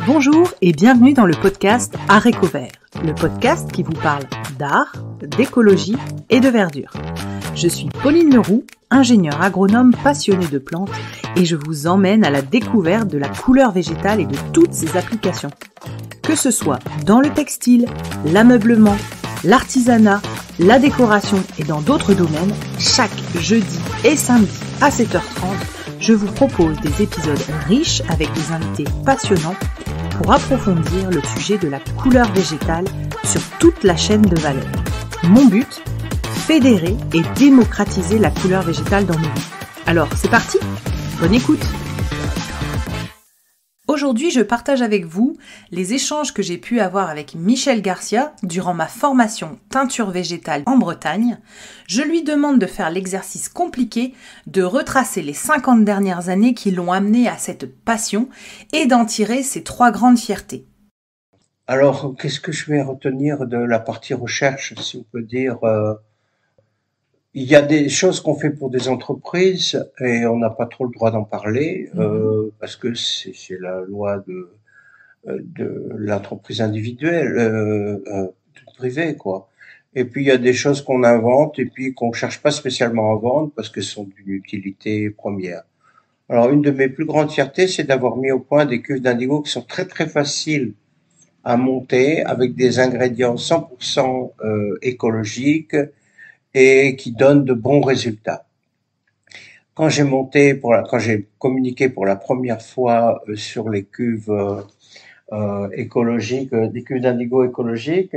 Bonjour et bienvenue dans le podcast Haricots Verts, le podcast qui vous parle d'art, d'écologie et de verdure. Je suis Pauline Leroux, ingénieure agronome passionnée de plantes et je vous emmène à la découverte de la couleur végétale et de toutes ses applications. Que ce soit dans le textile, l'ameublement, l'artisanat, la décoration et dans d'autres domaines, chaque jeudi et samedi à 7h30, je vous propose des épisodes riches avec des invités passionnants pour approfondir le sujet de la couleur végétale sur toute la chaîne de valeur. Mon but, fédérer et démocratiser la couleur végétale dans nos vies. Alors, c'est parti, bonne écoute. Aujourd'hui, je partage avec vous les échanges que j'ai pu avoir avec Michel Garcia durant ma formation teinture végétale en Bretagne. Je lui demande de faire l'exercice compliqué de retracer les 50 dernières années qui l'ont amené à cette passion et d'en tirer ses 3 grandes fiertés. Alors, qu'est-ce que je vais retenir de la partie recherche, si on peut dire il y a des choses qu'on fait pour des entreprises et on n'a pas trop le droit d'en parler parce que c'est la loi de l'entreprise individuelle, privée, quoi. Et puis il y a des choses qu'on invente et puis qu'on cherche pas spécialement à vendre parce qu'elles sont d'une utilité première. Alors une de mes plus grandes fiertés, c'est d'avoir mis au point des cuves d'indigo qui sont très très faciles à monter avec des ingrédients 100% écologiques et qui donnent de bons résultats. Quand j'ai communiqué pour la première fois sur les cuves écologiques, des cuves d'indigo écologiques,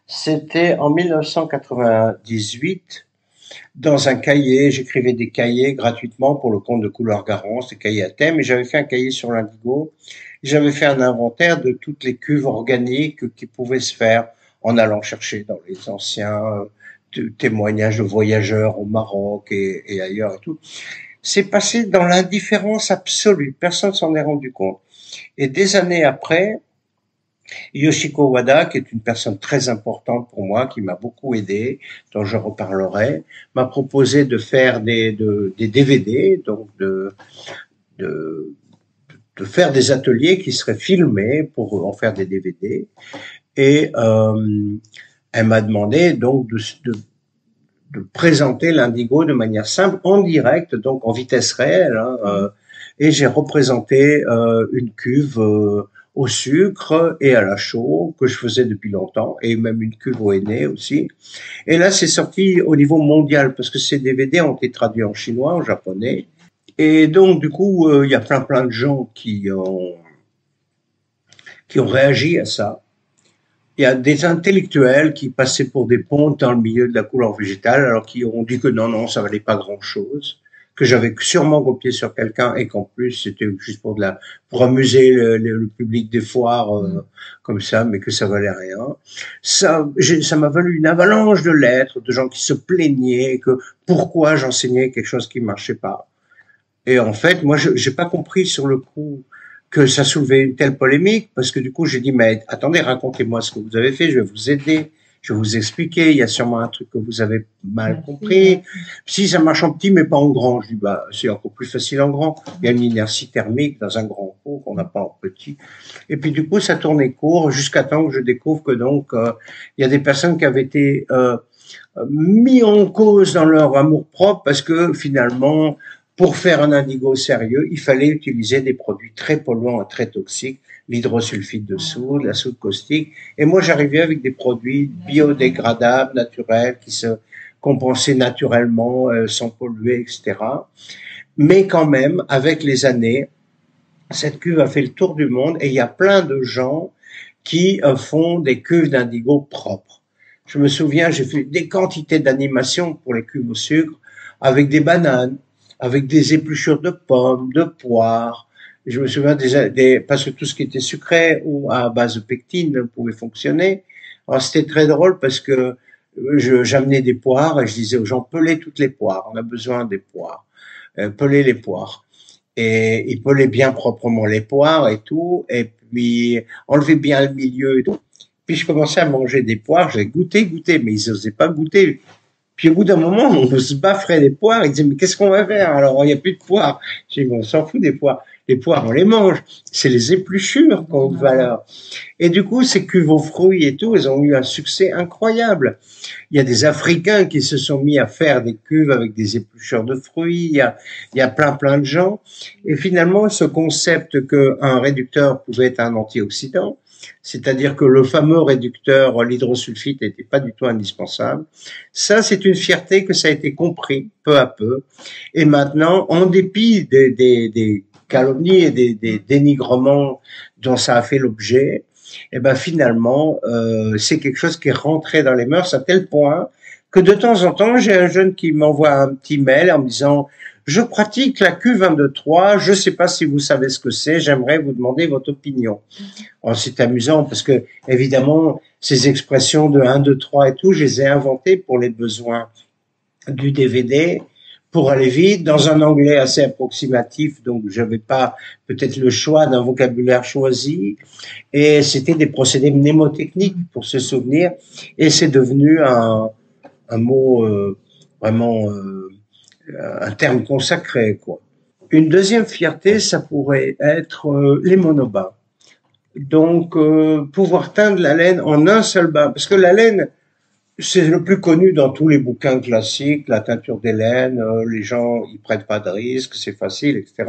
c'était en 1998. Dans un cahier, j'écrivais des cahiers gratuitement pour le compte de Couleur Garance, des cahiers à thème, et j'avais fait un cahier sur l'indigo. J'avais fait un inventaire de toutes les cuves organiques qui pouvaient se faire en allant chercher dans les anciens témoignages de voyageurs au Maroc et ailleurs et tout. C'est passé dans l'indifférence absolue. Personne s'en est rendu compte. Et des années après, Yoshiko Wada, qui est une personne très importante pour moi, qui m'a beaucoup aidé, dont je reparlerai, m'a proposé de faire des DVD, donc de faire des ateliers qui seraient filmés pour en faire des DVD. Et elle m'a demandé donc de présenter l'indigo de manière simple, en direct, donc en vitesse réelle. Et j'ai représenté une cuve au sucre et à la chaux que je faisais depuis longtemps, et même une cuve au henné aussi. Et là, c'est sorti au niveau mondial parce que ces DVD ont été traduits en chinois, en japonais. Et donc, du coup, il y a plein de gens qui ont réagi à ça. Il y a des intellectuels qui passaient pour des pontes dans le milieu de la couleur végétale, alors qui ont dit que non, ça valait pas grand-chose, que j'avais sûrement copié sur quelqu'un et qu'en plus c'était juste pour amuser le public des foires comme ça, mais que ça valait rien. Ça m'a valu une avalanche de lettres de gens qui se plaignaient que pourquoi j'enseignais quelque chose qui marchait pas. Et en fait, moi, j'ai pas compris sur le coup que ça soulevait une telle polémique, parce que du coup, j'ai dit, mais attendez, racontez-moi ce que vous avez fait, je vais vous aider, je vais vous expliquer, il y a sûrement un truc que vous avez mal compris. Si ça marche en petit, mais pas en grand, je dis, c'est encore plus facile en grand. Il y a une inertie thermique dans un grand pot qu'on n'a pas en petit. Et puis, du coup, ça tournait court jusqu'à temps que je découvre que donc, il y a des personnes qui avaient été mis en cause dans leur amour-propre parce que finalement, pour faire un indigo sérieux, il fallait utiliser des produits très polluants et très toxiques, l'hydrosulfide de soude, la soude caustique. Et moi, j'arrivais avec des produits biodégradables, naturels, qui se compensaient naturellement, sans polluer, etc. Mais quand même, avec les années, cette cuve a fait le tour du monde et il y a plein de gens qui font des cuves d'indigo propres. Je me souviens, j'ai fait des quantités d'animations pour les cuves au sucre avec des bananes, avec des épluchures de pommes, de poires. Je me souviens parce que tout ce qui était sucré ou à base de pectine pouvait fonctionner. Alors c'était très drôle parce que j'amenais des poires et je disais aux gens, pelez toutes les poires, on a besoin des poires, pelez les poires. Et ils pelaient bien proprement les poires et tout, et puis enlevez bien le milieu et tout. Puis je commençais à manger des poires, j'ai goûté, mais ils n'osaient pas goûter. Puis au bout d'un moment, on se bafferait des poires. Ils disaient, mais qu'est-ce qu'on va faire? Alors, il n'y a plus de poires. J'ai dit, on s'en fout des poires. Les poires, on les mange. C'est les épluchures qu'on a de valeur. Et du coup, ces cuves aux fruits et tout, elles ont eu un succès incroyable. Il y a des Africains qui se sont mis à faire des cuves avec des épluchures de fruits. Il y a plein de gens. Et finalement, ce concept qu'un réducteur pouvait être un antioxydant, c'est-à-dire que le fameux réducteur, l'hydrosulfite, n'était pas du tout indispensable. Ça, c'est une fierté que ça a été compris peu à peu. Et maintenant, en dépit des calomnies et des dénigrements dont ça a fait l'objet, et ben finalement, c'est quelque chose qui est rentré dans les mœurs à tel point que de temps en temps, j'ai un jeune qui m'envoie un petit mail en me disant je pratique la Q223, je ne sais pas si vous savez ce que c'est, j'aimerais vous demander votre opinion. Alors, c'est amusant parce que, évidemment, ces expressions de 1, 2, 3 et tout, je les ai inventées pour les besoins du DVD, pour aller vite, dans un anglais assez approximatif, donc je n'avais pas peut-être le choix d'un vocabulaire choisi, et c'était des procédés mnémotechniques pour se souvenir, et c'est devenu un mot vraiment un terme consacré, quoi. Une deuxième fierté, ça pourrait être les monobains. Donc, pouvoir teindre la laine en un seul bain, parce que la laine, c'est le plus connu dans tous les bouquins classiques, la teinture des laines, les gens ils prennent pas de risques, c'est facile, etc.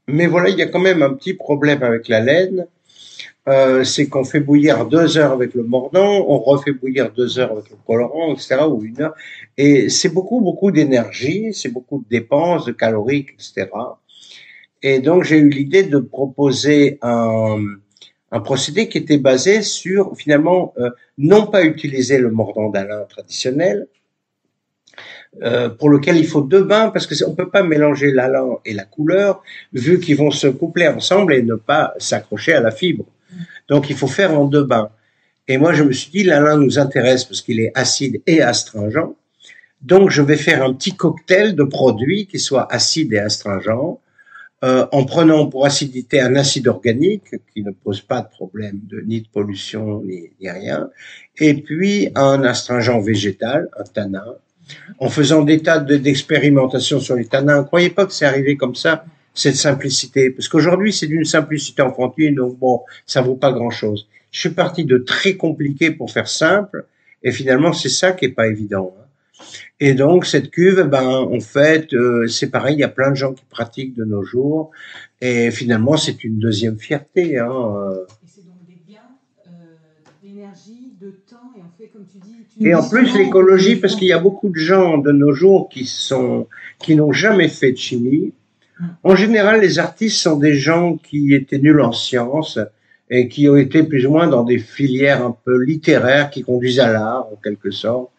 Mais voilà, il y a quand même un petit problème avec la laine, c'est qu'on fait bouillir 2 heures avec le mordant, on refait bouillir 2 heures avec le colorant, etc., ou 1 heure, et c'est beaucoup d'énergie, c'est beaucoup de dépenses, de calories, etc. Et donc j'ai eu l'idée de proposer un procédé qui était basé sur finalement non pas utiliser le mordant d'Alain traditionnel, pour lequel il faut 2 bains parce que on peut pas mélanger l'alun et la couleur vu qu'ils vont se coupler ensemble et ne pas s'accrocher à la fibre. Donc il faut faire en 2 bains. Et moi je me suis dit l'alun nous intéresse parce qu'il est acide et astringent. Donc je vais faire un petit cocktail de produits qui soient acides et astringents. En prenant pour acidité un acide organique qui ne pose pas de problème ni de pollution ni rien, et puis un astringent végétal, un tanin, en faisant des tas d'expérimentations sur les tanins. Ne croyez pas que c'est arrivé comme ça, cette simplicité, parce qu'aujourd'hui c'est d'une simplicité enfantine, donc bon, ça vaut pas grand-chose. Je suis parti de très compliqué pour faire simple, et finalement c'est ça qui est pas évident. Et donc cette cuve, ben en fait, c'est pareil, il y a plein de gens qui pratiquent de nos jours, et finalement c'est une deuxième fierté. Hein. Et c'est donc des gains d'énergie, de temps, et en fait, comme tu dis... Et en plus l'écologie, parce qu'il y a beaucoup de gens de nos jours qui n'ont jamais fait de chimie. En général, les artistes sont des gens qui étaient nuls en sciences et qui ont été plus ou moins dans des filières un peu littéraires qui conduisent à l'art, en quelque sorte.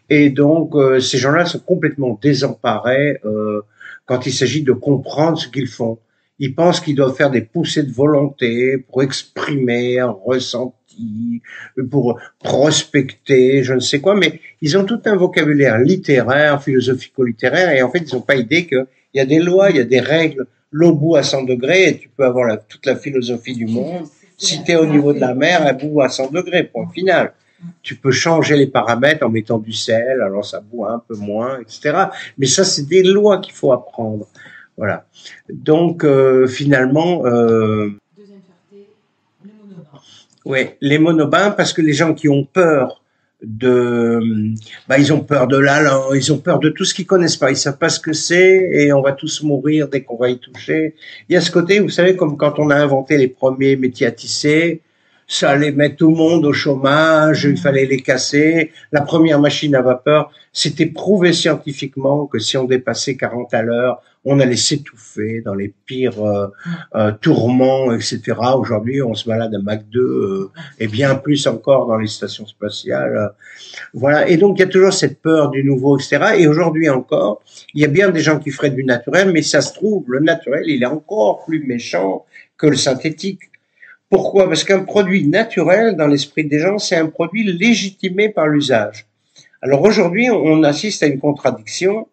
Et donc, ces gens-là sont complètement désemparés quand il s'agit de comprendre ce qu'ils font. Ils pensent qu'ils doivent faire des poussées de volonté pour exprimer un ressenti, pour prospecter, je ne sais quoi, mais ils ont tout un vocabulaire littéraire, philosophico-littéraire, et en fait, ils n'ont pas idée qu'il y a des lois, il y a des règles, l'eau bout à 100 degrés, et tu peux avoir toute la philosophie du monde. Si tu es au niveau de la mer, elle bout à 100 degrés, point final. Tu peux changer les paramètres en mettant du sel, alors ça bout un peu moins, etc. Mais ça, c'est des lois qu'il faut apprendre. Voilà. Donc, finalement... Deuxième fierté, les monobains. Oui, les monobains, parce que les gens qui ont peur ils ont peur de l'alun, ils ont peur de tout ce qu'ils connaissent pas, ils savent pas ce que c'est et on va tous mourir dès qu'on va y toucher. Il y a ce côté, vous savez, comme quand on a inventé les premiers métiers à tisser, ça allait mettre tout le monde au chômage, il fallait les casser. La première machine à vapeur, c'était prouvé scientifiquement que si on dépassait 40 à l'heure, on allait s'étouffer dans les pires tourments, etc. Aujourd'hui, on se balade à Mach 2 et bien plus encore dans les stations spatiales. Voilà. Et donc, il y a toujours cette peur du nouveau, etc. Et aujourd'hui encore, il y a bien des gens qui feraient du naturel, mais ça se trouve, le naturel, il est encore plus méchant que le synthétique. Pourquoi? Parce qu'un produit naturel, dans l'esprit des gens, c'est un produit légitimé par l'usage. Alors aujourd'hui, on assiste à une contradiction,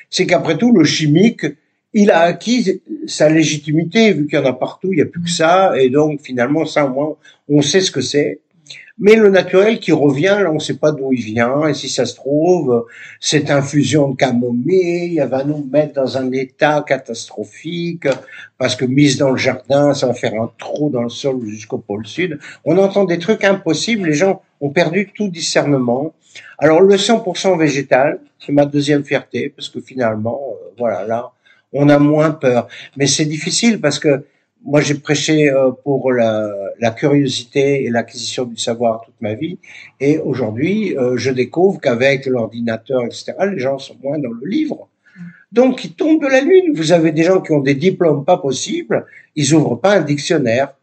c'est qu'après tout, le chimique, il a acquis sa légitimité, vu qu'il y en a partout, il n'y a plus que ça, et donc finalement, ça, au moins, on sait ce que c'est. Mais le naturel qui revient, là, on ne sait pas d'où il vient, et si ça se trouve, cette infusion de camomille, elle va nous mettre dans un état catastrophique, parce que mise dans le jardin, ça va faire un trou dans le sol jusqu'au pôle sud. On entend des trucs impossibles, les gens ont perdu tout discernement. Alors le 100% végétal, c'est ma deuxième fierté, parce que finalement, voilà, là, on a moins peur. Mais c'est difficile parce que moi, j'ai prêché pour la curiosité et l'acquisition du savoir toute ma vie. Et aujourd'hui, je découvre qu'avec l'ordinateur, etc., les gens sont moins dans le livre. Donc, ils tombent de la lune. Vous avez des gens qui ont des diplômes pas possibles. Ils ouvrent pas un dictionnaire.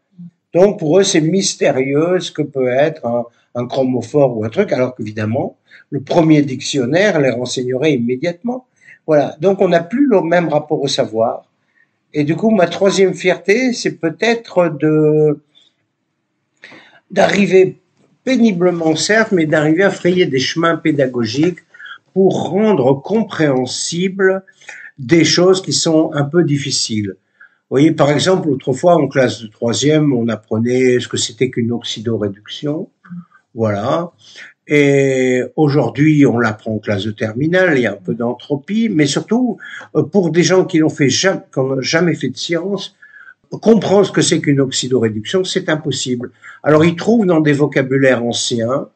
Donc, pour eux, c'est mystérieux ce que peut être un chromophore ou un truc, alors qu'évidemment, le premier dictionnaire les renseignerait immédiatement. Voilà. Donc, on n'a plus le même rapport au savoir. Et du coup, ma troisième fierté, c'est peut-être d'arriver péniblement, certes, mais d'arriver à frayer des chemins pédagogiques pour rendre compréhensibles des choses qui sont un peu difficiles. Vous voyez, par exemple, autrefois, en classe de troisième, on apprenait ce que c'était qu'une oxydoréduction. Voilà. Et aujourd'hui, on l'apprend en classe de terminale, il y a un peu d'entropie, mais surtout, pour des gens qui n'ont jamais fait de science, comprendre ce que c'est qu'une oxydoréduction, c'est impossible. Alors, ils trouvent dans des vocabulaires anciens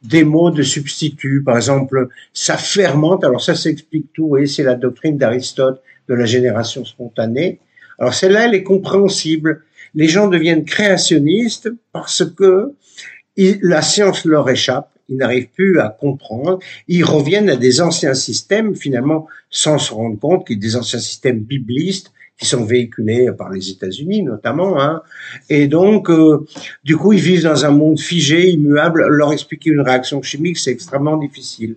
des mots de substitut. Par exemple, ça fermente. Alors, ça s'explique tout. Vous voyez, c'est la doctrine d'Aristote de la génération spontanée. Alors, celle-là, elle est compréhensible. Les gens deviennent créationnistes parce que la science leur échappe, ils n'arrivent plus à comprendre, ils reviennent à des anciens systèmes, finalement, sans se rendre compte qu'il y a des anciens systèmes biblistes qui sont véhiculés par les États-Unis notamment, hein. Et donc, du coup, ils vivent dans un monde figé, immuable. Leur expliquer une réaction chimique, c'est extrêmement difficile.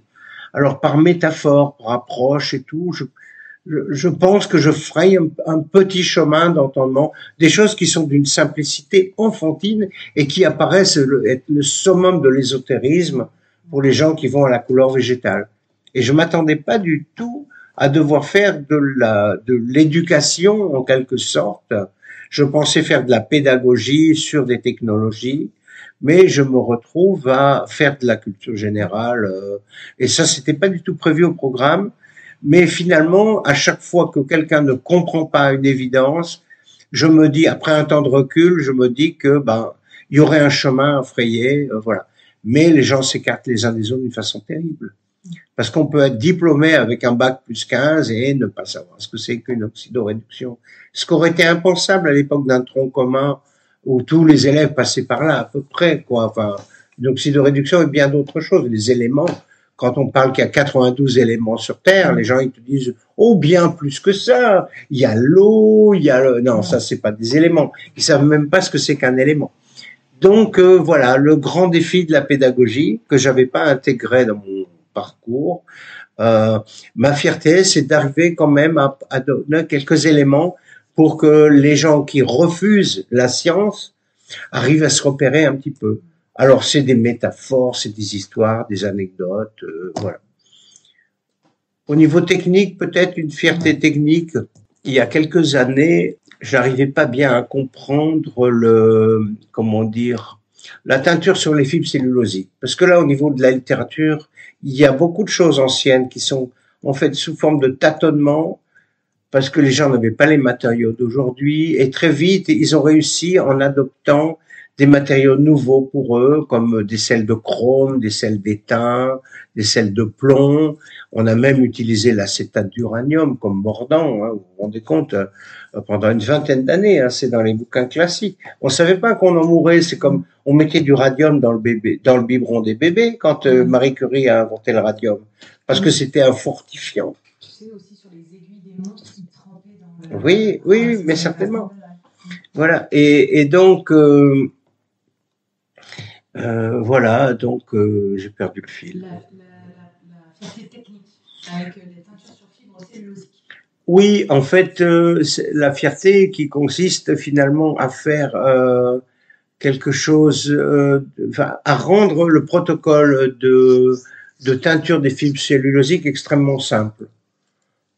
Alors, par métaphore, par approche et tout, je pense que je fraye un petit chemin d'entendement, des choses qui sont d'une simplicité enfantine et qui apparaissent être le summum de l'ésotérisme pour les gens qui vont à la couleur végétale. Et je m'attendais pas du tout à devoir faire de l'éducation en quelque sorte. Je pensais faire de la pédagogie sur des technologies, mais je me retrouve à faire de la culture générale. Et ça, c'était pas du tout prévu au programme. Mais finalement, à chaque fois que quelqu'un ne comprend pas une évidence, je me dis, après un temps de recul, je me dis que il y aurait un chemin à frayer, voilà. Mais les gens s'écartent les uns des autres d'une façon terrible. Parce qu'on peut être diplômé avec un bac plus 15 et ne pas savoir ce que c'est qu'une oxydoréduction. Ce qui aurait été impensable à l'époque d'un tronc commun où tous les élèves passaient par là, à peu près, quoi. Enfin, une oxydoréduction et bien d'autres choses, les éléments. Quand on parle qu'il y a 92 éléments sur Terre, les gens ils te disent oh bien plus que ça. Il y a l'eau, il y a non ça c'est pas des éléments. Ils savent même pas ce que c'est qu'un élément. Donc voilà le grand défi de la pédagogie que j'avais pas intégré dans mon parcours. Ma fierté c'est d'arriver quand même à donner quelques éléments pour que les gens qui refusent la science arrivent à se repérer un petit peu. Alors, c'est des métaphores, c'est des histoires, des anecdotes, voilà. Au niveau technique, peut-être une fierté technique. Il y a quelques années, j'arrivais pas bien à comprendre la teinture sur les fibres cellulosiques. Parce que là, au niveau de la littérature, il y a beaucoup de choses anciennes qui sont en fait sous forme de tâtonnement parce que les gens n'avaient pas les matériaux d'aujourd'hui et très vite, ils ont réussi en adoptant des matériaux nouveaux pour eux, comme des sels de chrome, des sels d'étain, des sels de plomb. On a même utilisé l'acétate d'uranium comme mordant, hein, vous vous rendez compte, pendant une vingtaine d'années, hein, c'est dans les bouquins classiques. On savait pas qu'on en mourait, c'est comme on mettait du radium dans le biberon des bébés quand Marie Curie a inventé le radium, parce que c'était un fortifiant. Tu sais aussi sur les aiguilles des montres qui trempaient dans le... Oui, mais certainement. Voilà, et donc... voilà, donc j'ai perdu le fil. La fierté technique avec les teintures sur fibres cellulosiques. Oui, en fait, c'est la fierté qui consiste finalement à faire quelque chose, à rendre le protocole de teinture des fibres cellulosiques extrêmement simple.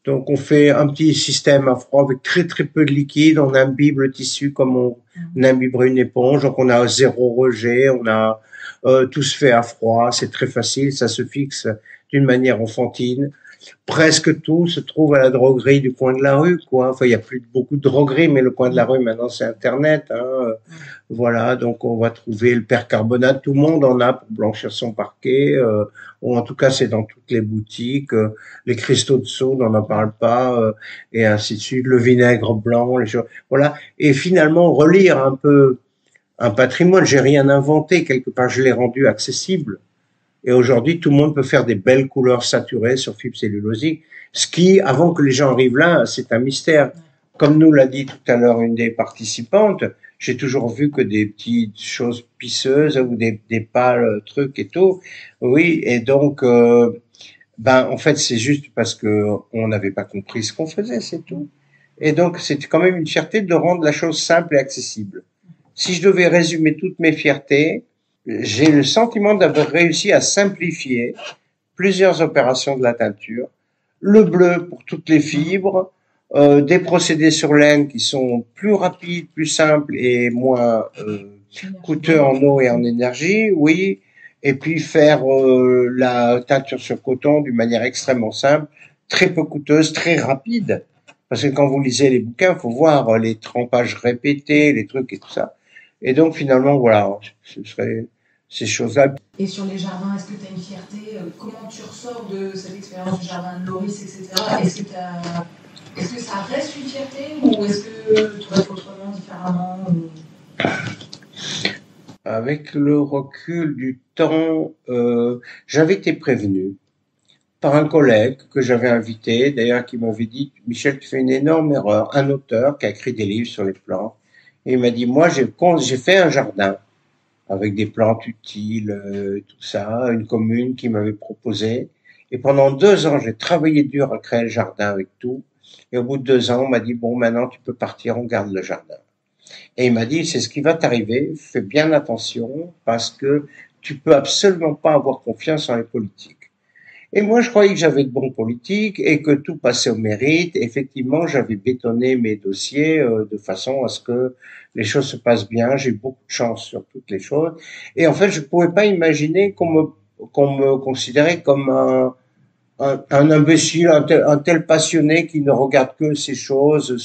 Donc, on fait un petit système à froid avec très très peu de liquide. On imbibe le tissu comme on imbiberait une éponge. Donc, on a zéro rejet. On a tout se fait à froid. C'est très facile. Ça se fixe d'une manière enfantine. Presque tout se trouve à la droguerie du coin de la rue, quoi. Enfin, il y a plus beaucoup de drogueries, mais le coin de la rue maintenant c'est Internet. Hein. Voilà, donc on va trouver le percarbonate. Tout le monde en a pour blanchir son parquet. Ou en tout cas, c'est dans toutes les boutiques. Les cristaux de soude, on n'en parle pas, et ainsi de suite. Le vinaigre blanc, les choses. Voilà. Et finalement, relire un peu un patrimoine. J'ai rien inventé quelque part. Je l'ai rendu accessible. Et aujourd'hui, tout le monde peut faire des belles couleurs saturées sur fibre cellulosique. Ce qui, avant que les gens arrivent là, c'est un mystère. Comme nous l'a dit tout à l'heure une des participantes, j'ai toujours vu que des petites choses pisseuses ou des pâles trucs et tout. Oui, et donc, en fait, c'est juste parce que on n'avait pas compris ce qu'on faisait, c'est tout. Et donc, c'est quand même une fierté de rendre la chose simple et accessible. Si je devais résumer toutes mes fiertés, j'ai le sentiment d'avoir réussi à simplifier plusieurs opérations de la teinture. Le bleu pour toutes les fibres, des procédés sur laine qui sont plus rapides, plus simples et moins coûteux en eau et en énergie, oui. Et puis faire la teinture sur coton d'une manière extrêmement simple, très peu coûteuse, très rapide. Parce que quand vous lisez les bouquins, il faut voir les trempages répétés, les trucs et tout ça. Et donc finalement, voilà, ce serait ces choses-là. Et sur les jardins, est-ce que tu as une fierté? Comment tu ressors de cette expérience du jardin de Loris, etc. Est-ce que ça reste une fierté ou est-ce que tu vas faire autrement, différemment Avec le recul du temps, j'avais été prévenu par un collègue que j'avais invité, d'ailleurs qui m'avait dit « Michel, tu fais une énorme erreur », un auteur qui a écrit des livres sur les plantes. Et il m'a dit « Moi, j'ai fait un jardin avec des plantes utiles, tout ça, une commune qui m'avait proposé. Et pendant 2 ans, j'ai travaillé dur à créer le jardin avec tout. Et au bout de 2 ans, on m'a dit, bon, maintenant tu peux partir, on garde le jardin. Et il m'a dit, c'est ce qui va t'arriver, fais bien attention, parce que tu peux absolument pas avoir confiance en les politiques. Et moi, je croyais que j'avais de bons politiques et que tout passait au mérite. Effectivement, j'avais bétonné mes dossiers de façon à ce que les choses se passent bien. J'ai eu beaucoup de chance sur toutes les choses. Et en fait, je ne pouvais pas imaginer qu'on me considérait comme un imbécile, un tel passionné qui ne regarde que ses choses,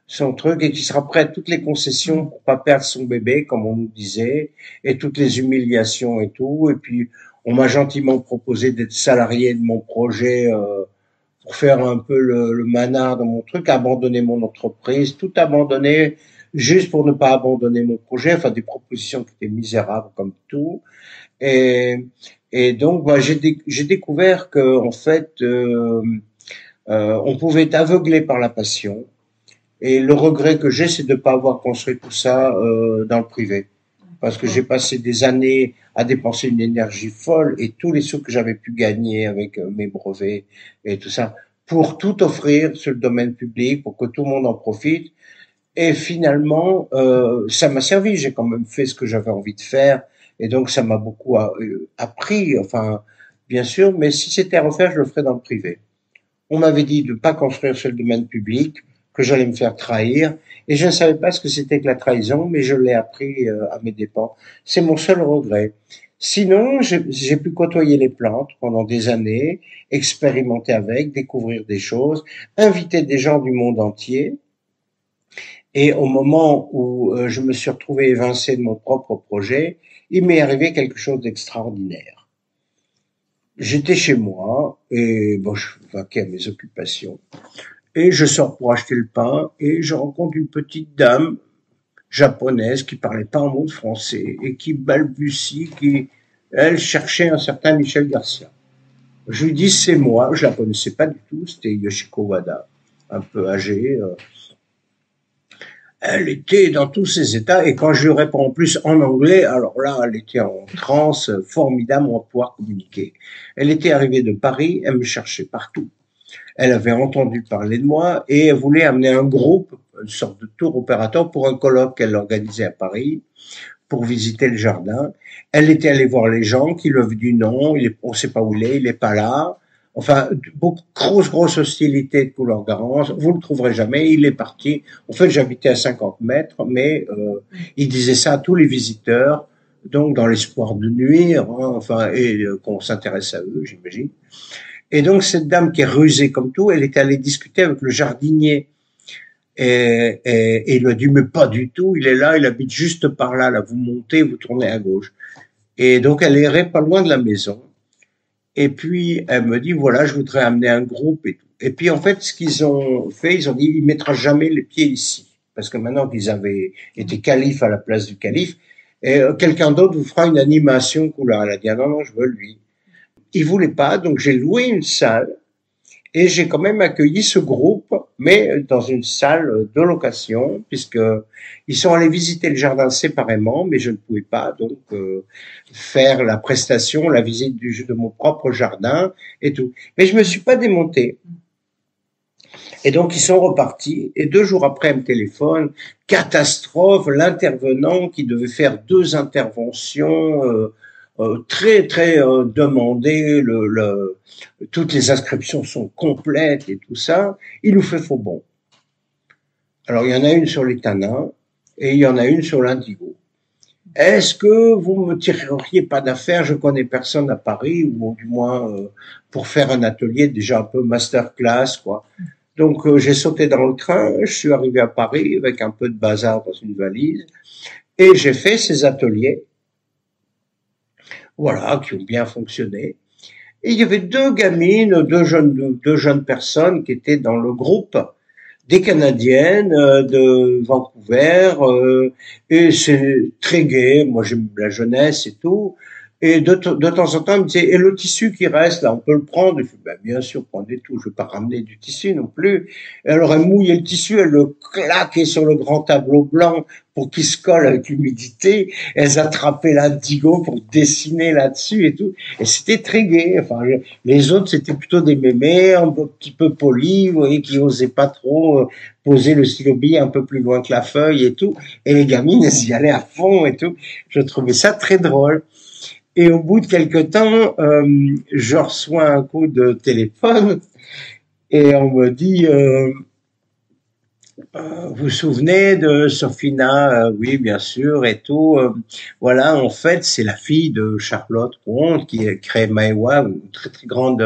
son truc, et qui sera prêt à toutes les concessions pour pas perdre son bébé, comme on nous disait, et toutes les humiliations et tout. Et puis, on m'a gentiment proposé d'être salarié de mon projet pour faire un peu le manard dans mon truc, abandonner mon entreprise, tout abandonner juste pour ne pas abandonner mon projet, enfin des propositions qui étaient misérables comme tout. Et donc, j'ai découvert que en fait, on pouvait être aveuglé par la passion. Et le regret que j'ai, c'est de ne pas avoir construit tout ça dans le privé. Parce que j'ai passé des années à dépenser une énergie folle et tous les sous que j'avais pu gagner avec mes brevets et tout ça, pour tout offrir sur le domaine public, pour que tout le monde en profite. Et finalement, ça m'a servi. J'ai quand même fait ce que j'avais envie de faire. Et donc, ça m'a beaucoup appris, enfin, bien sûr. Mais si c'était à refaire, je le ferais dans le privé. On m'avait dit de ne pas construire sur le domaine public, que j'allais me faire trahir. Et je ne savais pas ce que c'était que la trahison, mais je l'ai appris à mes dépens. C'est mon seul regret. Sinon, j'ai pu côtoyer les plantes pendant des années, expérimenter avec, découvrir des choses, inviter des gens du monde entier. Et au moment où je me suis retrouvé évincé de mon propre projet, il m'est arrivé quelque chose d'extraordinaire. J'étais chez moi et bon, je vaquais à mes occupations. Et je sors pour acheter le pain et je rencontre une petite dame japonaise qui parlait pas un mot de français et qui balbutie, elle cherchait un certain Michel Garcia. Je lui dis c'est moi, je la connaissais pas du tout, c'était Yoshiko Wada, un peu âgée. Elle était dans tous ses états et quand je lui réponds en plus en anglais, alors là, elle était en transe formidable, on va pouvoir communiquer. Elle était arrivée de Paris, elle me cherchait partout. Elle avait entendu parler de moi et elle voulait amener un groupe, une sorte de tour opérateur pour un colloque qu'elle organisait à Paris pour visiter le jardin. Elle était allée voir les gens qui lui avaient dit non, on ne sait pas où il est pas là. Enfin, beaucoup, grosse hostilité de Couleur-Garance. Vous le trouverez jamais. Il est parti. En fait, j'habitais à 50 mètres, mais il disait ça à tous les visiteurs, donc dans l'espoir de nuire, hein, enfin, et qu'on s'intéresse à eux, j'imagine. Et donc, cette dame qui est rusée comme tout, elle est allée discuter avec le jardinier. Et il lui a dit, mais pas du tout, il est là, il habite juste par là, là, vous montez, vous tournez à gauche. Et donc, elle errait pas loin de la maison. Et puis, elle me dit, voilà, je voudrais amener un groupe et tout. Et puis, en fait, ce qu'ils ont fait, ils ont dit, il mettra jamais les pieds ici. Parce que maintenant qu'ils avaient été calife à la place du calife, et quelqu'un d'autre vous fera une animation couleur. Elle a dit, ah non, non, je veux lui. Il voulait pas, donc j'ai loué une salle. Et j'ai quand même accueilli ce groupe, mais dans une salle de location, puisque ils sont allés visiter le jardin séparément, mais je ne pouvais pas donc faire la prestation, la visite de mon propre jardin et tout. Mais je me suis pas démonté. Et donc ils sont repartis. Et 2 jours après, elle me téléphone, catastrophe, l'intervenant qui devait faire 2 interventions. Très demandé, toutes les inscriptions sont complètes et tout ça, il nous fait faux bon. Alors il y en a une sur les tanins et il y en a une sur l'indigo. Est-ce que vous me tireriez pas d'affaire? Je connais personne à Paris, ou du moins pour faire un atelier déjà un peu masterclass, quoi. Donc j'ai sauté dans le train, je suis arrivé à Paris avec un peu de bazar dans une valise et j'ai fait ces ateliers. Voilà, qui ont bien fonctionné. Et il y avait 2 gamines, deux jeunes personnes qui étaient dans le groupe, des Canadiennes de Vancouver, et c'est très gai, moi j'aime la jeunesse et tout. Et de temps en temps, elle me disait, et le tissu qui reste, là, on peut le prendre? Je dis, ben, bien sûr, prenez tout, je vais pas ramener du tissu non plus. Et alors, elle mouillait le tissu, elle le claquait sur le grand tableau blanc pour qu'il se colle avec l'humidité. Elles attrapaient l'indigo pour dessiner là-dessus et tout. Et c'était très gai. Enfin, les autres, c'était plutôt des mémés, un petit peu polis, vous voyez, qui osaient pas trop poser le stylo bille un peu plus loin que la feuille et tout. Et les gamines, elles y allaient à fond et tout. Je trouvais ça très drôle. Et au bout de quelque temps, je reçois un coup de téléphone et on me dit vous vous souvenez de Sophina? Oui, bien sûr, et tout. Voilà, en fait, c'est la fille de Charlotte Comte qui a créé Maewa, une très grande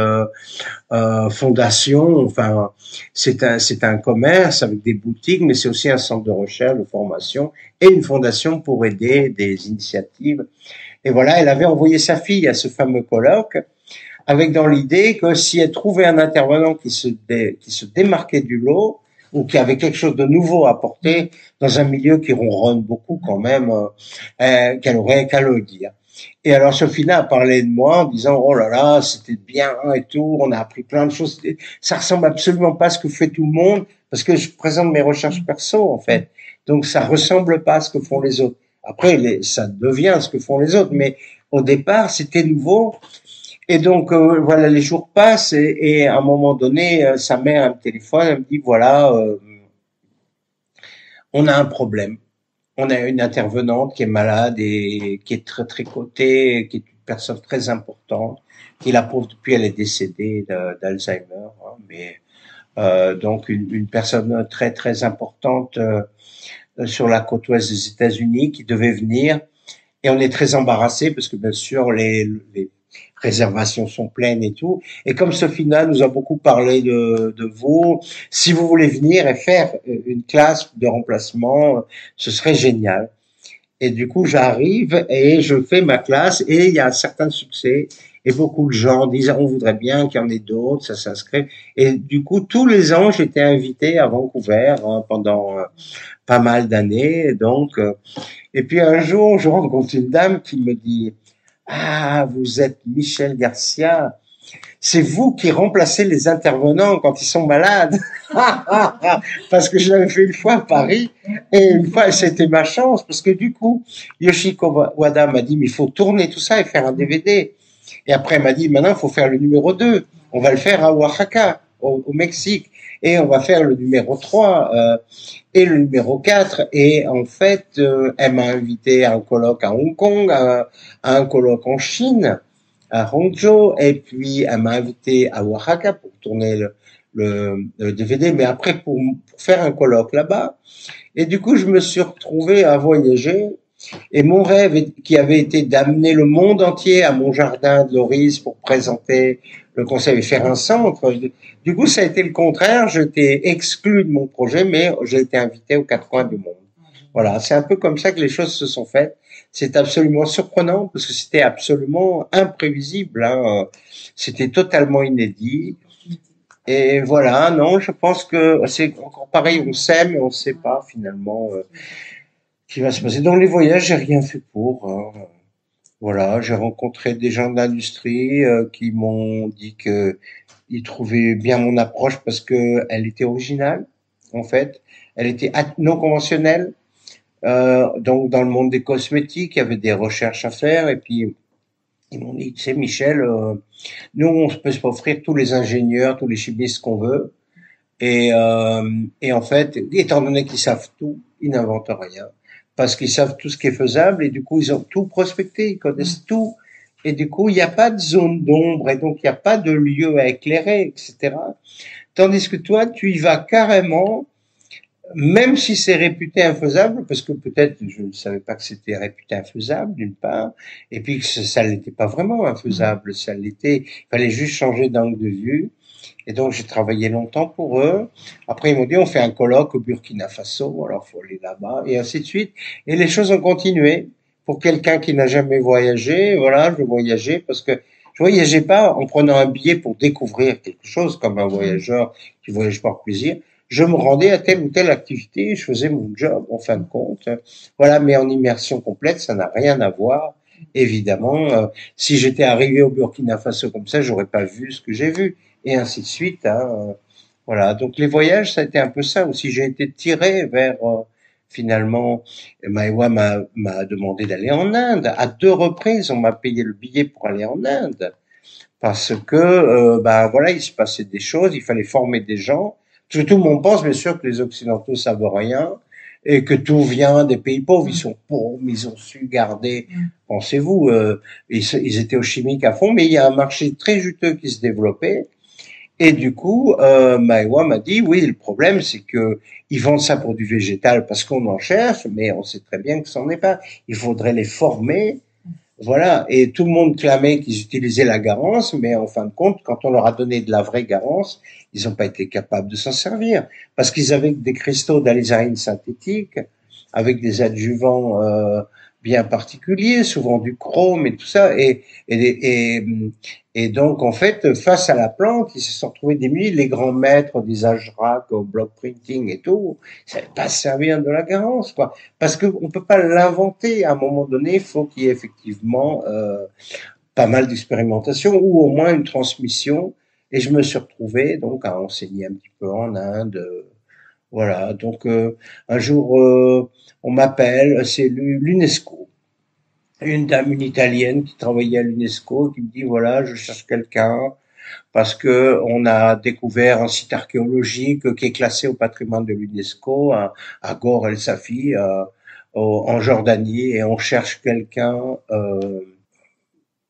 fondation. Enfin, c'est un commerce avec des boutiques, mais c'est aussi un centre de recherche, de formation et une fondation pour aider des initiatives. Et voilà, elle avait envoyé sa fille à ce fameux colloque, avec dans l'idée que si elle trouvait un intervenant qui se démarquait du lot, ou qui avait quelque chose de nouveau à apporter dans un milieu qui ronronne beaucoup quand même, qu'elle aurait qu'à le dire. Et alors Sophina a parlé de moi en disant, oh là là, c'était bien et tout, on a appris plein de choses. Ça ressemble absolument pas à ce que fait tout le monde, parce que je présente mes recherches perso, en fait. Donc ça ressemble pas à ce que font les autres. Après, ça devient ce que font les autres, mais au départ, c'était nouveau. Et donc, voilà, les jours passent et à un moment donné, sa mère elle me téléphone, elle me dit, voilà, on a un problème. On a une intervenante qui est malade et qui est très cotée, qui est une personne très importante, qui la pauvre depuis elle est décédée d'Alzheimer, hein, mais donc une personne très importante sur la côte ouest des États-Unis qui devait venir. Et on est très embarrassés parce que bien sûr les réservations sont pleines et tout. Et comme Sophina nous a beaucoup parlé de vous, si vous voulez venir et faire une classe de remplacement, ce serait génial. Et du coup, j'arrive et je fais ma classe et il y a un certain succès. Et beaucoup de gens disent, on voudrait bien qu'il y en ait d'autres, ça s'inscrit. Et du coup, tous les ans, j'étais invité à Vancouver pendant pas mal d'années. Donc, et puis un jour, je rencontre une dame qui me dit, ah, vous êtes Michel Garcia, c'est vous qui remplacez les intervenants quand ils sont malades. Parce que je l'avais fait une fois à Paris, et une fois, c'était ma chance, parce que du coup, Yoshiko Wada m'a dit, mais il faut tourner tout ça et faire un DVD. Et après, elle m'a dit, maintenant, il faut faire le numéro 2. On va le faire à Oaxaca, au Mexique. Et on va faire le numéro 3 et le numéro 4. Et en fait, elle m'a invité à un colloque à Hong Kong, à un colloque en Chine, à Hangzhou, et puis elle m'a invité à Oaxaca pour tourner le DVD, mais après pour faire un colloque là-bas. Et du coup, je me suis retrouvé à voyager. Et mon rêve, qui avait été d'amener le monde entier à mon jardin de Loris pour présenter le conseil et faire un centre, du coup, ça a été le contraire. J'étais exclu de mon projet, mais j'ai été invité aux quatre coins du monde. Voilà, c'est un peu comme ça que les choses se sont faites. C'est absolument surprenant parce que c'était absolument imprévisible. Hein. C'était totalement inédit. Et voilà, non, je pense que c'est encore pareil, on s'aime et on ne sait pas finalement ce qui va se passer. Dans les voyages, j'ai rien fait pour. Hein. Voilà, j'ai rencontré des gens de l'industrie qui m'ont dit que ils trouvaient bien mon approche parce que elle était originale, en fait. Elle était non conventionnelle. Donc dans le monde des cosmétiques, il y avait des recherches à faire et puis ils m'ont dit, tu sais, Michel, nous on peut s'offrir tous les ingénieurs, tous les chimistes qu'on veut. Et en fait, étant donné qu'ils savent tout, ils n'inventent rien. Parce qu'ils savent tout ce qui est faisable et du coup, ils ont tout prospecté, ils connaissent tout. Et du coup, il n'y a pas de zone d'ombre et donc il n'y a pas de lieu à éclairer, etc. Tandis que toi, tu y vas carrément, même si c'est réputé infaisable, parce que peut-être je ne savais pas que c'était réputé infaisable d'une part, et puis que ça l'était pas vraiment infaisable, ça l'était, il fallait juste changer d'angle de vue. Et donc, j'ai travaillé longtemps pour eux. Après, ils m'ont dit, on fait un colloque au Burkina Faso, alors faut aller là-bas, et ainsi de suite. Et les choses ont continué. Pour quelqu'un qui n'a jamais voyagé, voilà, je voyageais parce que je voyageais pas en prenant un billet pour découvrir quelque chose comme un voyageur qui voyage par plaisir. Je me rendais à telle ou telle activité, je faisais mon job en fin de compte. Voilà, mais en immersion complète, ça n'a rien à voir. Évidemment, si j'étais arrivé au Burkina Faso comme ça, j'aurais pas vu ce que j'ai vu et ainsi de suite. Hein. Voilà. Donc les voyages, ça a été un peu ça aussi. J'ai été tiré vers finalement. Maïwa m'a demandé d'aller en Inde. À 2 reprises, on m'a payé le billet pour aller en Inde parce que ben voilà, il se passait des choses. Il fallait former des gens. Parce que tout le monde pense bien sûr que les Occidentaux savent rien et que tout vient des pays pauvres. Ils sont pauvres, mais ils ont su garder. Pensez-vous, ils étaient au chimique à fond, mais il y a un marché très juteux qui se développait. Et du coup, Maïwa m'a dit, oui, le problème, c'est que ils vendent ça pour du végétal parce qu'on en cherche, mais on sait très bien que ça n'en est pas. Il faudrait les former, voilà. Et tout le monde clamait qu'ils utilisaient la garance, mais en fin de compte, quand on leur a donné de la vraie garance, ils n'ont pas été capables de s'en servir parce qu'ils avaient des cristaux d'alizarine synthétique avec des adjuvants bien particuliers, souvent du chrome et tout ça, et donc en fait face à la plante, ils se sont retrouvés démunis. Les grands maîtres des AGRAC au block printing et tout, ça ne pas se servir de la garance, quoi, parce que on peut pas l'inventer. À un moment donné, il faut qu'il y ait effectivement pas mal d'expérimentation ou au moins une transmission. Et je me suis retrouvé donc à enseigner un petit peu en Inde. Voilà, donc un jour on m'appelle, c'est l'UNESCO, une Italienne qui travaillait à l'UNESCO qui me dit voilà, je cherche quelqu'un parce que on a découvert un site archéologique qui est classé au patrimoine de l'UNESCO à Gor El Safi en Jordanie et on cherche quelqu'un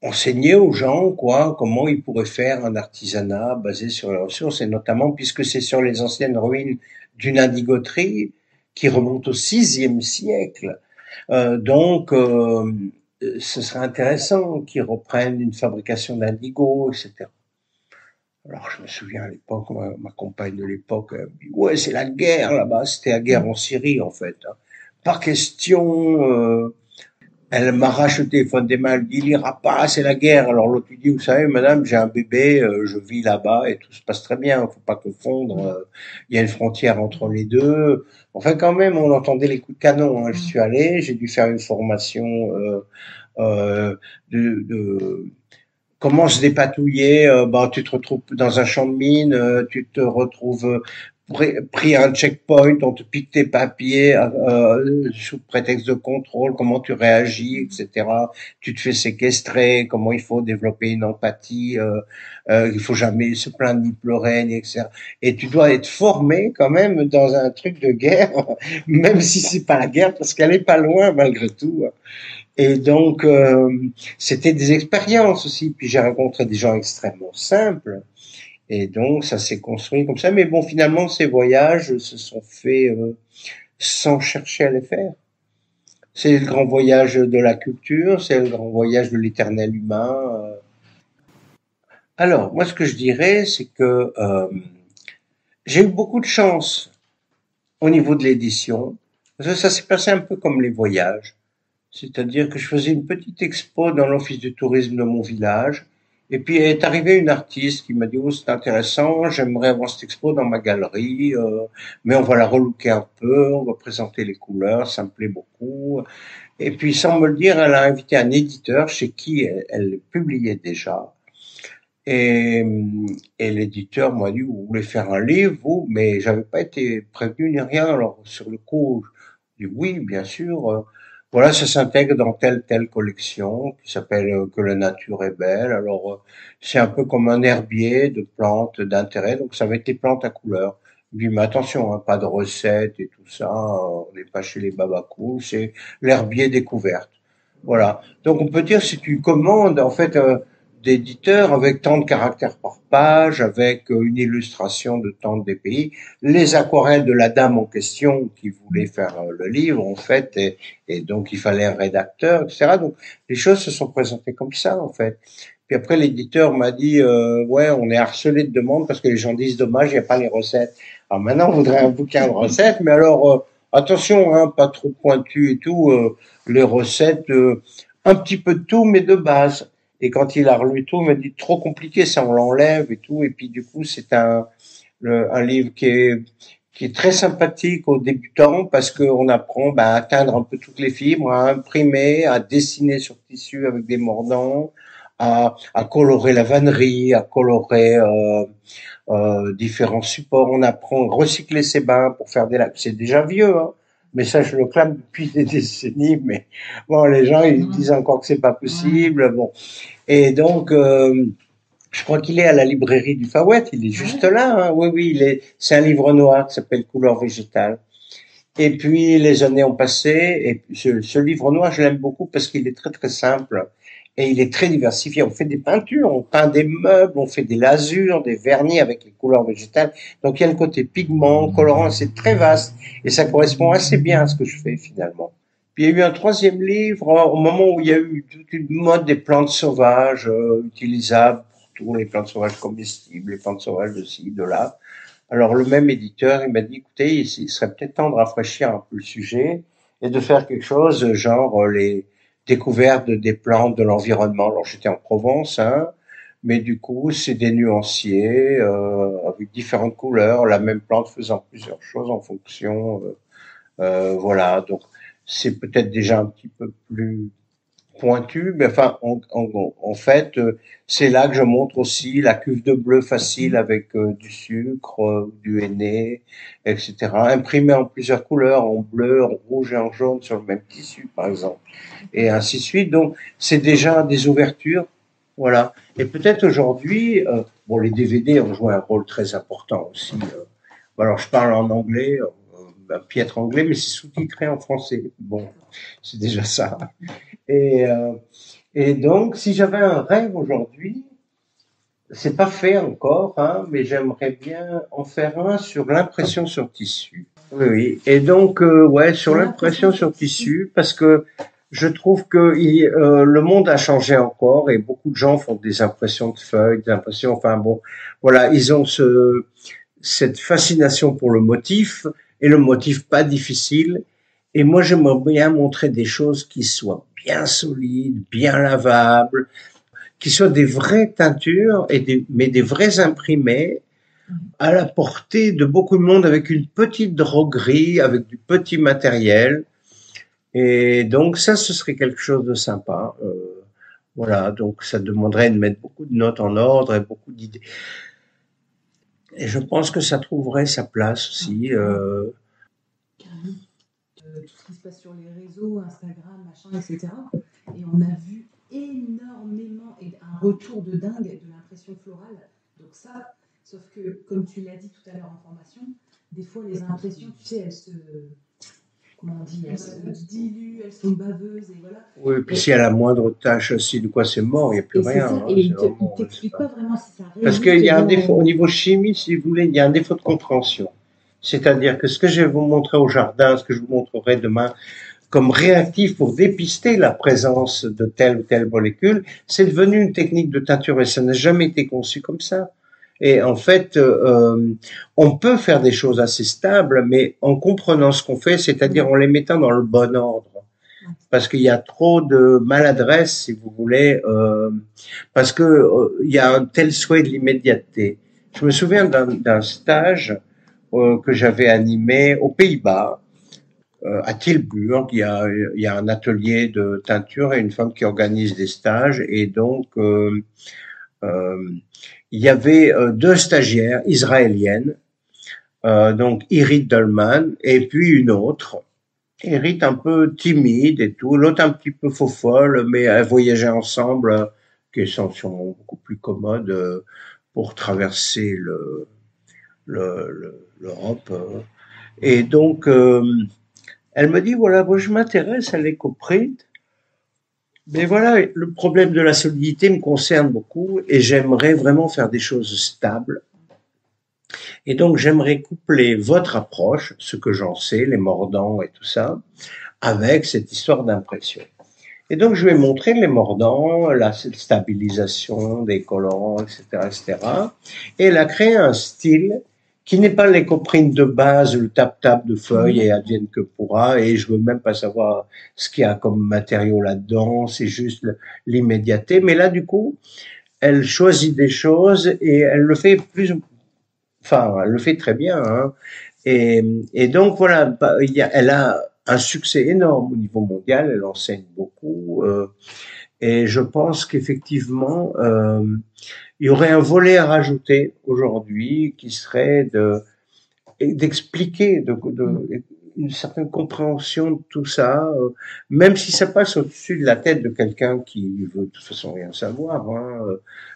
enseigner aux gens quoi comment ils pourraient faire un artisanat basé sur les ressources et notamment puisque c'est sur les anciennes ruines d'une indigoterie qui remonte au VIe siècle. Donc ce serait intéressant qu'ils reprennent une fabrication d'indigo, etc. Alors je me souviens à l'époque, ma compagne de l'époque, elle me dit ouais c'est la guerre là-bas, c'était la guerre en Syrie en fait. Hein. Pas question. Elle m'arrache le téléphone des mains, elle dit, il ira pas, c'est la guerre. Alors l'autre lui dit, vous savez, madame, j'ai un bébé, je vis là-bas et tout se passe très bien, faut pas confondre, il y a une frontière entre les deux. Enfin, quand même, on entendait les coups de canon. Hein. Je suis allé, j'ai dû faire une formation de comment se dépatouiller. Bah, tu te retrouves dans un champ de mine, tu te retrouves pris un checkpoint, on te pique tes papiers sous prétexte de contrôle, comment tu réagis, etc. Tu te fais séquestrer, comment il faut développer une empathie, il faut jamais se plaindre ni pleurer, ni etc. Et tu dois être formé quand même dans un truc de guerre, même si c'est pas la guerre, parce qu'elle est pas loin malgré tout. Et donc, c'était des expériences aussi. Puis j'ai rencontré des gens extrêmement simples. Et donc, ça s'est construit comme ça. Mais bon, finalement, ces voyages se sont faits sans chercher à les faire. C'est le grand voyage de la culture, c'est le grand voyage de l'éternel humain. Alors, moi, ce que je dirais, c'est que j'ai eu beaucoup de chance au niveau de l'édition. Parce que ça s'est passé un peu comme les voyages. C'est-à-dire que je faisais une petite expo dans l'office du tourisme de mon village. Et puis est arrivée une artiste qui m'a dit, oh, c'est intéressant, j'aimerais avoir cette expo dans ma galerie, mais on va la relooker un peu, on va présenter les couleurs, ça me plaît beaucoup. Et puis sans me le dire, elle a invité un éditeur chez qui elle publiait déjà. Et, et l'éditeur m'a dit, vous voulez faire un livre, vous? Mais j'avais pas été prévenu ni rien. Alors, sur le coup, je dis oui, bien sûr. Voilà, ça s'intègre dans telle collection qui s'appelle Que la nature est belle. Alors, c'est un peu comme un herbier de plantes d'intérêt. Donc, ça va être des plantes à couleur. Je dis, mais attention, hein, pas de recettes et tout ça. On n'est pas chez les babacous. C'est l'herbier découverte. Voilà. Donc, on peut dire, si tu commandes, en fait, d'éditeurs avec tant de caractères par page, avec une illustration de tant de pays, les aquarelles de la dame en question qui voulait faire le livre, en fait, et donc il fallait un rédacteur, etc. Donc les choses se sont présentées comme ça, en fait. Puis après, l'éditeur m'a dit, ouais, on est harcelé de demandes parce que les gens disent dommage, il n'y a pas les recettes. Alors maintenant, on voudrait un bouquin de recettes, mais alors, attention, hein, pas trop pointu et tout, les recettes, un petit peu de tout, mais de base. Et quand il a relu tout, il m'a dit trop compliqué, ça on l'enlève et tout. Et puis du coup, c'est un livre qui est très sympathique aux débutants parce qu'on apprend à atteindre un peu toutes les fibres, à imprimer, à dessiner sur tissu avec des mordants, à colorer la vannerie, à colorer différents supports. On apprend à recycler ses bains pour faire des lacs. C'est déjà vieux, hein. Mais ça, je le clame depuis des décennies. Mais bon, les gens, ils disent encore que c'est pas possible. Bon. Et donc, je crois qu'il est à la librairie du Fawet. Il est juste là. Hein. Oui, oui, c'est un livre noir qui s'appelle Couleurs végétales. Et puis, les années ont passé. Et puis, ce livre noir, je l'aime beaucoup parce qu'il est très, très simple. Et il est très diversifié. On fait des peintures, on peint des meubles, on fait des lasures, des vernis avec les couleurs végétales. Donc, il y a le côté pigment, colorant, c'est très vaste. Et ça correspond assez bien à ce que je fais, finalement. Puis, il y a eu un troisième livre, au moment où il y a eu toute une mode des plantes sauvages, utilisables pour tout, les plantes sauvages comestibles, les plantes sauvages de ci, de là. Alors, le même éditeur, il m'a dit, écoutez, il serait peut-être temps de rafraîchir un peu le sujet et de faire quelque chose, genre les découvertes des plantes de l'environnement. Alors, j'étais en Provence, hein, mais du coup, c'est des nuanciers avec différentes couleurs, la même plante faisant plusieurs choses en fonction. Voilà, donc c'est peut-être déjà un petit peu plus pointu, mais enfin, en fait, c'est là que je montre aussi la cuve de bleu facile avec du sucre, du henné, etc. Imprimé en plusieurs couleurs, en bleu, en rouge et en jaune sur le même tissu, par exemple, et ainsi de suite. Donc, c'est déjà des ouvertures, voilà. Et peut-être aujourd'hui, bon, les DVD ont joué un rôle très important aussi. Alors, je parle en anglais, un piètre anglais, mais c'est sous-titré en français. Bon, c'est déjà ça. Et, euh, et donc, si j'avais un rêve aujourd'hui, c'est pas fait encore, hein, mais j'aimerais bien en faire un sur l'impression sur tissu. Oui, oui. Et donc, ouais, sur l'impression sur tissu, parce que je trouve que le monde a changé encore et beaucoup de gens font des impressions de feuilles, des impressions, enfin bon, voilà, ils ont cette fascination pour le motif et le motif pas difficile. Et moi, j'aimerais bien montrer des choses qui soient bien solides, bien lavables, qui soient des vraies teintures mais des vrais imprimés à la portée de beaucoup de monde avec une petite droguerie, avec du petit matériel. Et donc ça, ce serait quelque chose de sympa. Voilà, donc ça demanderait de mettre beaucoup de notes en ordre et beaucoup d'idées. Et je pense que ça trouverait sa place aussi. Carrément. Tout ce qui se passe sur les réseaux, Instagram, machin, etc. Et on a vu énormément et un retour de dingue de l'impression florale. Donc ça, sauf que, comme tu l'as dit tout à l'heure en formation, des fois les impressions, tu sais, elles se, comment on dit, elles se diluent, elles sont baveuses et voilà. Oui, puis s'il y a la moindre tâche aussi de quoi c'est mort, il n'y a plus Et c'est rien. ça, Hein, et c'est il vraiment, t'explique pas vraiment si ça parce résulte qu'il y a un défaut, au dans... niveau chimie, si vous voulez, il y a un défaut de compréhension. C'est-à-dire que ce que je vais vous montrer au jardin, ce que je vous montrerai demain, comme réactif pour dépister la présence de telle ou telle molécule, c'est devenu une technique de teinture et ça n'a jamais été conçu comme ça. Et en fait, on peut faire des choses assez stables, mais en comprenant ce qu'on fait, c'est-à-dire en les mettant dans le bon ordre. Parce qu'il y a trop de maladresse, si vous voulez, parce que il y a un tel souhait de l'immédiateté. Je me souviens d'un stage que j'avais animé aux Pays-Bas, à Tilburg, il y a un atelier de teinture et une femme qui organise des stages. Et donc, euh, il y avait deux stagiaires israéliennes, donc Irit Dolman et puis une autre. Irit un peu timide et tout, l'autre un petit peu faux folle, mais elles voyageaient ensemble, qui sont sûrement beaucoup plus commodes pour traverser l'Europe. Et donc, elle me dit, voilà, moi je m'intéresse à l'écoprint, mais voilà, le problème de la solidité me concerne beaucoup et j'aimerais vraiment faire des choses stables. Et donc j'aimerais coupler votre approche, ce que j'en sais, les mordants et tout ça, avec cette histoire d'impression. Et donc je vais montrer les mordants, la stabilisation des colorants, etc., etc. Et elle a créé un style qui n'est pas l'écoprint de base, le tap-tap de feuilles et advienne que pourra, et je veux même pas savoir ce qu'il y a comme matériau là-dedans, c'est juste l'immédiateté. Mais là, du coup, elle choisit des choses et elle le fait elle le fait très bien, hein. Et donc voilà, elle a un succès énorme au niveau mondial, elle enseigne beaucoup, et je pense qu'effectivement, il y aurait un volet à rajouter aujourd'hui qui serait d'expliquer, une certaine compréhension de tout ça, même si ça passe au-dessus de la tête de quelqu'un qui veut de toute façon rien savoir, hein,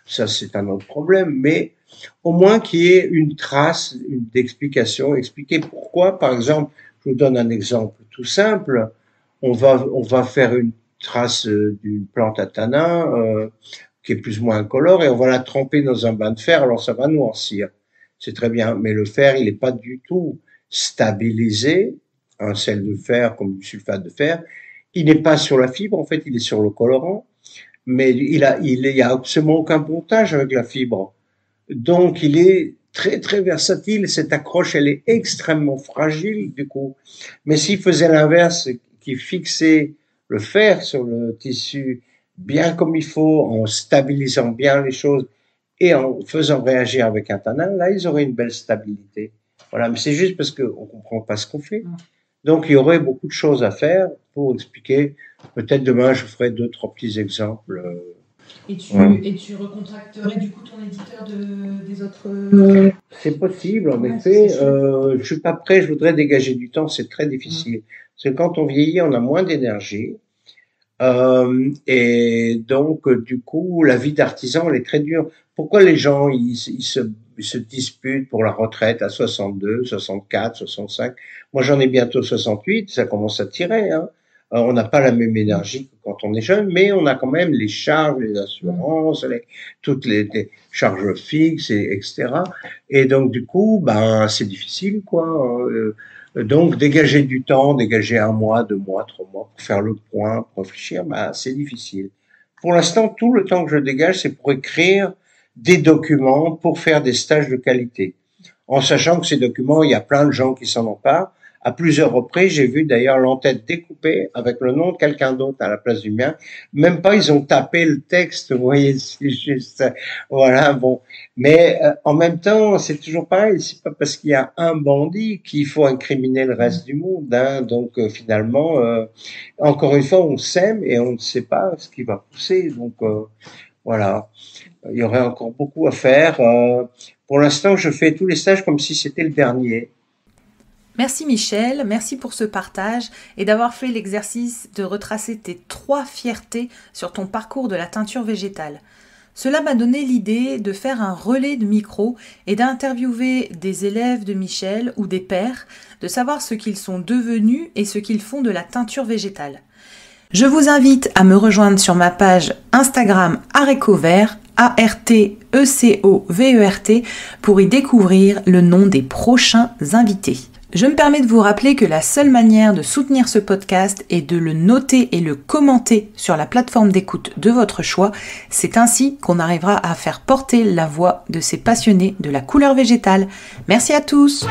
ça c'est un autre problème, mais au moins qu'il y ait une trace d'explication, expliquer pourquoi, par exemple, je vous donne un exemple tout simple, on va faire une trace d'une plante à tanin qui est plus ou moins incolore et on va la tremper dans un bain de fer, alors ça va noircir. C'est très bien, mais le fer, il n'est pas du tout stabilisé, un sel de fer comme du sulfate de fer, il n'est pas sur la fibre, en fait, il est sur le colorant, mais il y a absolument aucun pontage avec la fibre. Donc, il est très, très versatile. Cette accroche, elle est extrêmement fragile, du coup. Mais s'il faisait l'inverse, qui fixait le fer sur le tissu bien comme il faut, en stabilisant bien les choses et en faisant réagir avec un tanin, là, ils auraient une belle stabilité. Voilà, mais c'est juste parce qu'on comprend pas ce qu'on fait. Donc, il y aurait beaucoup de choses à faire pour expliquer. Peut-être demain, je ferai 2, 3 petits exemples. Et tu recontacterais du coup ton éditeur des autres... C'est possible, en effet. Je suis pas prêt, je voudrais dégager du temps, c'est très difficile. Parce que quand on vieillit, on a moins d'énergie. Et donc, du coup, la vie d'artisan, elle est très dure. Pourquoi les gens, ils se disputent pour la retraite à 62, 64, 65? Moi, j'en ai bientôt 68, ça commence à tirer, hein. On n'a pas la même énergie que quand on est jeune, mais on a quand même les charges, les assurances, toutes les charges fixes, etc. Et donc, du coup, ben, c'est difficile, quoi. Donc, dégager du temps, dégager 1 mois, 2 mois, 3 mois pour faire le point, pour réfléchir, bah, c'est difficile. Pour l'instant, tout le temps que je dégage, c'est pour écrire des documents, pour faire des stages de qualité. En sachant que ces documents, il y a plein de gens qui s'en emparent. À plusieurs reprises, j'ai vu d'ailleurs l'entête découpée avec le nom de quelqu'un d'autre à la place du mien. Même pas, ils ont tapé le texte, vous voyez, c'est juste, voilà, bon. Mais en même temps, c'est toujours pareil, c'est pas parce qu'il y a un bandit qu'il faut incriminer le reste du monde, hein. Donc finalement, encore une fois, on sème et on ne sait pas ce qui va pousser. Donc Voilà. Il y aurait encore beaucoup à faire. Pour l'instant, je fais tous les stages comme si c'était le dernier. Merci Michel, merci pour ce partage et d'avoir fait l'exercice de retracer tes 3 fiertés sur ton parcours de la teinture végétale. Cela m'a donné l'idée de faire un relais de micro et d'interviewer des élèves de Michel ou des pairs, de savoir ce qu'ils sont devenus et ce qu'ils font de la teinture végétale. Je vous invite à me rejoindre sur ma page Instagram Arécovert, ARTECOVERT, pour y découvrir le nom des prochains invités. Je me permets de vous rappeler que la seule manière de soutenir ce podcast est de le noter et le commenter sur la plateforme d'écoute de votre choix. C'est ainsi qu'on arrivera à faire porter la voix de ces passionnés de la couleur végétale. Merci à tous!